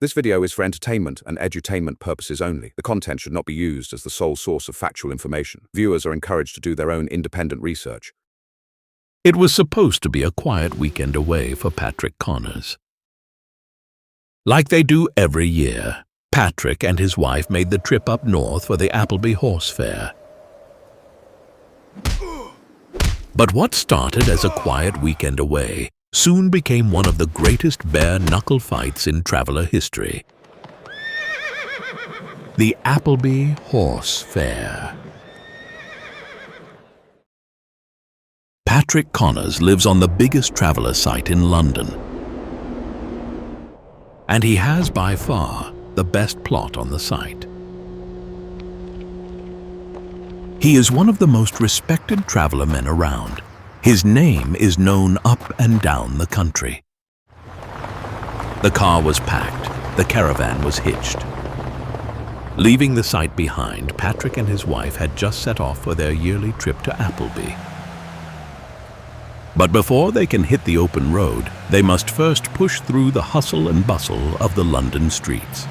This video is for entertainment and edutainment purposes only. The content should not be used as the sole source of factual information. Viewers are encouraged to do their own independent research. It was supposed to be a quiet weekend away for Patrick Connors. Like they do every year, Patrick and his wife made the trip up north for the Appleby Horse Fair. But what started as a quiet weekend away soon became one of the greatest bare-knuckle fights in traveler history. The Appleby Horse Fair. Patrick Connors lives on the biggest traveler site in London, and he has by far the best plot on the site. He is one of the most respected traveler men around. His name is known up and down the country. The car was packed, the caravan was hitched. Leaving the site behind, Patrick and his wife had just set off for their yearly trip to Appleby. But before they can hit the open road, they must first push through the hustle and bustle of the London streets.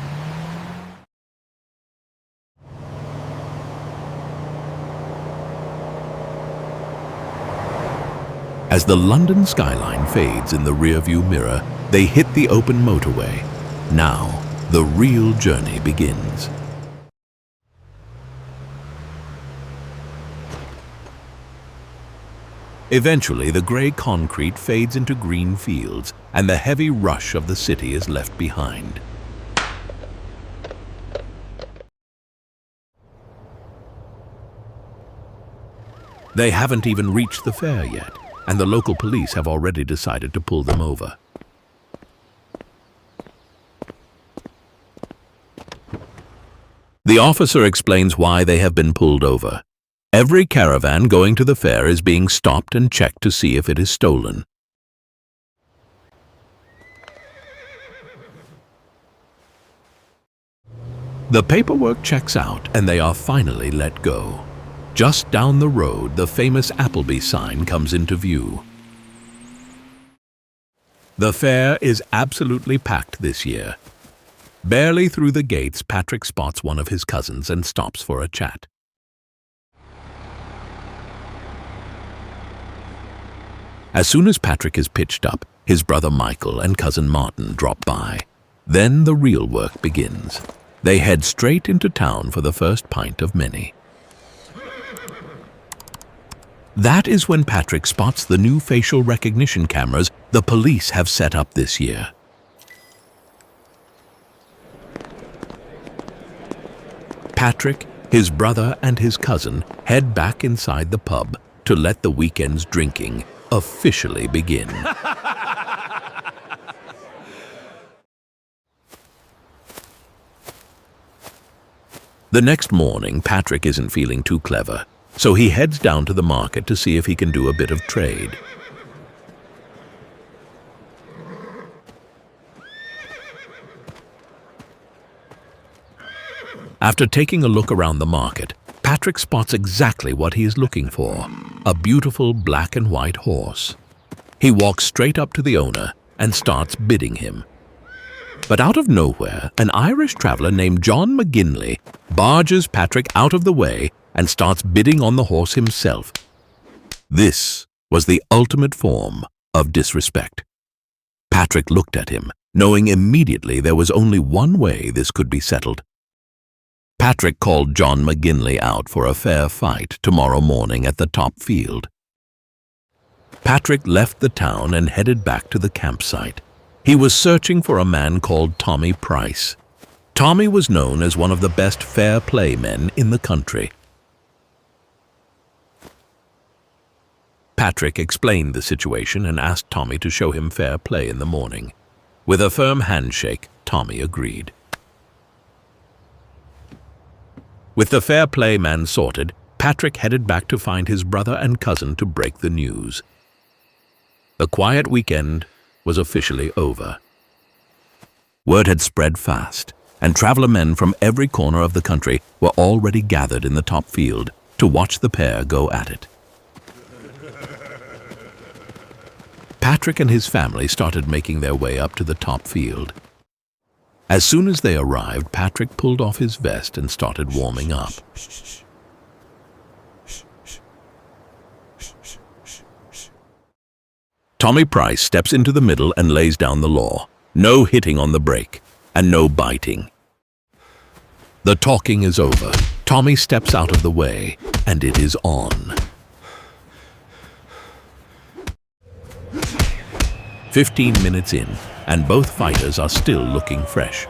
As the London skyline fades in the rearview mirror, they hit the open motorway. Now, the real journey begins. Eventually, the gray concrete fades into green fields, and the heavy rush of the city is left behind. They haven't even reached the fair yet, and the local police have already decided to pull them over. The officer explains why they have been pulled over. Every caravan going to the fair is being stopped and checked to see if it is stolen. The paperwork checks out, and they are finally let go. Just down the road, the famous Appleby sign comes into view. The fair is absolutely packed this year. Barely through the gates, Patrick spots one of his cousins and stops for a chat. As soon as Patrick is pitched up, his brother Michael and cousin Martin drop by. Then the real work begins. They head straight into town for the first pint of many. That is when Patrick spots the new facial recognition cameras the police have set up this year. Patrick, his brother, and his cousin head back inside the pub to let the weekend's drinking officially begin. The next morning, Patrick isn't feeling too clever, so he heads down to the market to see if he can do a bit of trade. After taking a look around the market, Patrick spots exactly what he is looking for: a beautiful black and white horse. He walks straight up to the owner and starts bidding him. But out of nowhere, an Irish traveler named John McGinley barges Patrick out of the way and starts bidding on the horse himself. This was the ultimate form of disrespect. Patrick looked at him, knowing immediately there was only one way this could be settled. Patrick called John McGinley out for a fair fight tomorrow morning at the top field. Patrick left the town and headed back to the campsite. He was searching for a man called Tommy Price. Tommy was known as one of the best fair play men in the country. Patrick explained the situation and asked Tommy to show him fair play in the morning. With a firm handshake, Tommy agreed. With the fair play man sorted, Patrick headed back to find his brother and cousin to break the news. The quiet weekend was officially over. Word had spread fast, and traveler men from every corner of the country were already gathered in the top field to watch the pair go at it. Patrick and his family started making their way up to the top field. As soon as they arrived, Patrick pulled off his vest and started warming up. Tommy Price steps into the middle and lays down the law. No hitting on the brake, and no biting. The talking is over. Tommy steps out of the way, and it is on. 15 minutes in, and both fighters are still looking fresh.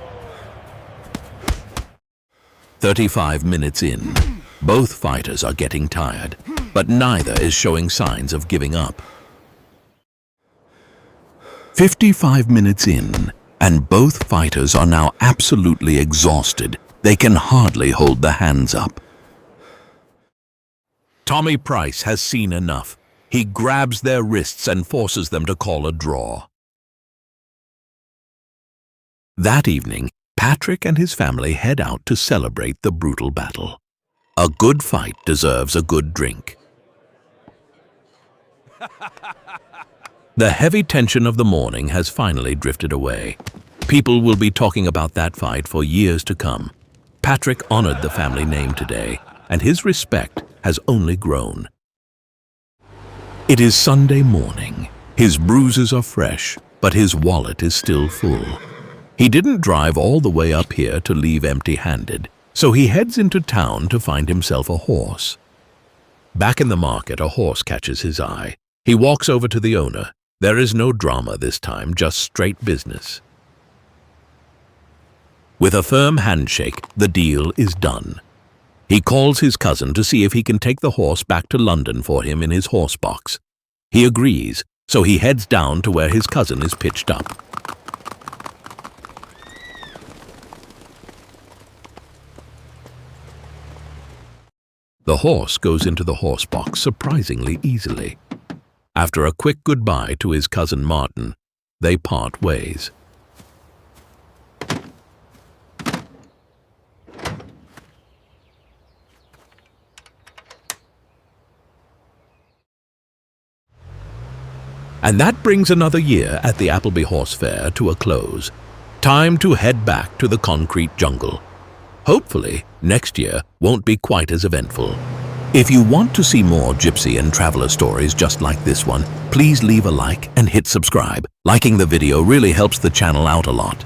35 minutes in, both fighters are getting tired, but neither is showing signs of giving up. 55 minutes in, and both fighters are now absolutely exhausted. They can hardly hold the hands up. Tommy Price has seen enough. He grabs their wrists and forces them to call a draw. That evening, Patrick and his family head out to celebrate the brutal battle. A good fight deserves a good drink. The heavy tension of the morning has finally drifted away. People will be talking about that fight for years to come. Patrick honored the family name today, and his respect has only grown. It is Sunday morning. His bruises are fresh, but his wallet is still full. He didn't drive all the way up here to leave empty-handed, so he heads into town to find himself a horse. Back in the market, a horse catches his eye. He walks over to the owner. There is no drama this time, just straight business. With a firm handshake, the deal is done. He calls his cousin to see if he can take the horse back to London for him in his horse box. He agrees, so he heads down to where his cousin is pitched up. The horse goes into the horse box surprisingly easily. After a quick goodbye to his cousin Martin, they part ways. And that brings another year at the Appleby Horse Fair to a close. Time to head back to the concrete jungle. Hopefully, next year won't be quite as eventful. If you want to see more Gypsy and traveler stories just like this one, please leave a like and hit subscribe. Liking the video really helps the channel out a lot.